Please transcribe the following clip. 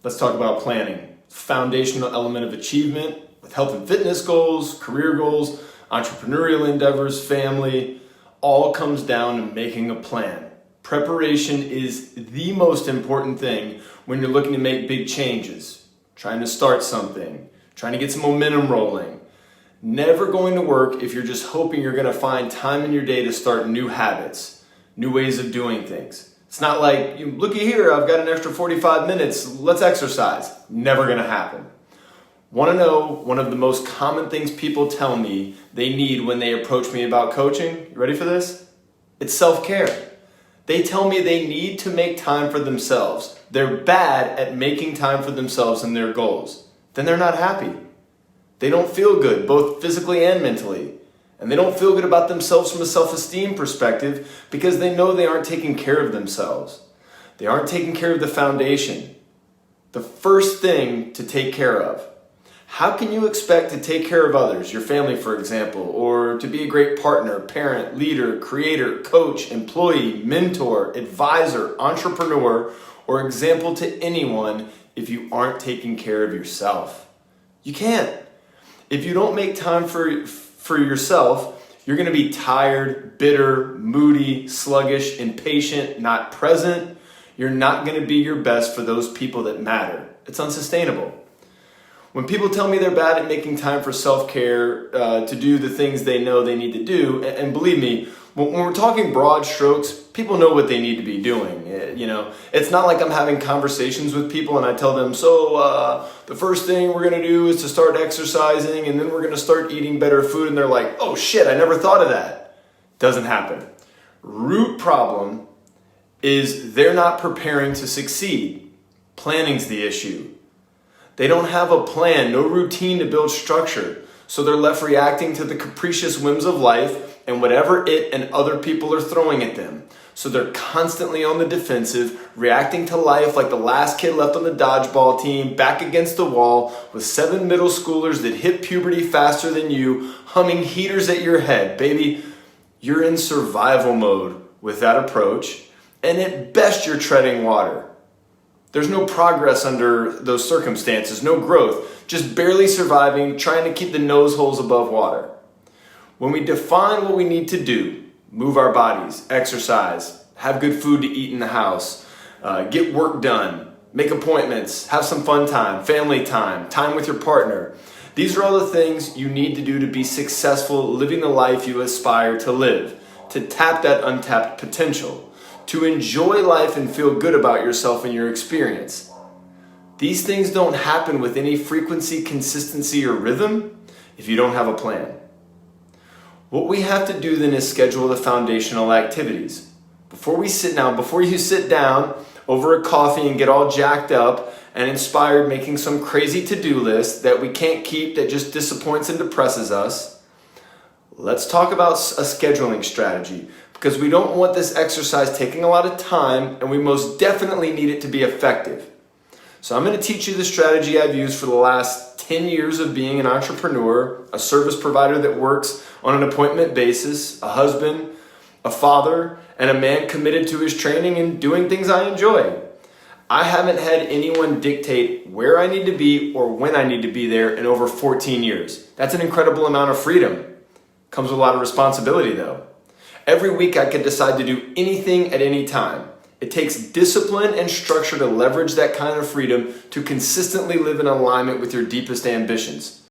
Let's talk about planning. Foundational element of achievement with health and fitness goals, career goals, entrepreneurial endeavors, family, all comes down to making a plan. Preparation is the most important thing when you're looking to make big changes, trying to start something, trying to get some momentum rolling. Never going to work if you're just hoping you're going to find time in your day to start new habits, new ways of doing things. It's not like, looky here, I've got an extra 45 minutes, let's exercise. Never going to happen. Want to know one of the most common things people tell me they need when they approach me about coaching? You ready for this? It's self-care. They tell me they need to make time for themselves. They're bad at making time for themselves and their goals. Then they're not happy. They don't feel good, both physically and mentally. And they don't feel good about themselves from a self-esteem perspective because they know they aren't taking care of themselves. They aren't taking care of the foundation. The first thing to take care of. How can you expect to take care of others, your family for example, or to be a great partner, parent, leader, creator, coach, employee, mentor, advisor, entrepreneur, or example to anyone if you aren't taking care of yourself? You can't. If you don't make time for yourself, you're going to be tired, bitter, moody, sluggish, impatient, not present. You're not going to be your best for those people that matter. It's unsustainable. When people tell me they're bad at making time for self-care, to do the things they know they need to do, and believe me, when we're talking broad strokes, people know what they need to be doing. It's not like I'm having conversations with people and I tell them, so the first thing we're going to do is to start exercising and then we're going to start eating better food. And they're like, oh shit, I never thought of that. Doesn't happen. Root problem is they're not preparing to succeed. Planning's the issue. They don't have a plan, no routine to build structure. So they're left reacting to the capricious whims of life and whatever it and other people are throwing at them. So they're constantly on the defensive, reacting to life like the last kid left on the dodgeball team, back against the wall with 7 middle schoolers that hit puberty faster than you, humming heaters at your head. Baby, you're in survival mode with that approach, and at best you're treading water. There's no progress under those circumstances, no growth, just barely surviving, trying to keep the nose holes above water. When we define what we need to do, move our bodies, exercise, have good food to eat in the house, get work done, make appointments, have some fun time, family time, time with your partner. These are all the things you need to do to be successful living the life you aspire to live, to tap that untapped potential, to enjoy life and feel good about yourself and your experience. These things don't happen with any frequency, consistency, or rhythm if you don't have a plan. What we have to do then is schedule the foundational activities. Before you sit down over a coffee and get all jacked up and inspired making some crazy to-do list that we can't keep, that just disappoints and depresses us, let's talk about a scheduling strategy, because we don't want this exercise taking a lot of time and we most definitely need it to be effective. So I'm going to teach you the strategy I've used for the last 10 years of being an entrepreneur, a service provider that works on an appointment basis, a husband, a father, and a man committed to his training and doing things I enjoy. I haven't had anyone dictate where I need to be or when I need to be there in over 14 years. That's an incredible amount of freedom. Comes with a lot of responsibility though. Every week I can decide to do anything at any time. It takes discipline and structure to leverage that kind of freedom to consistently live in alignment with your deepest ambitions.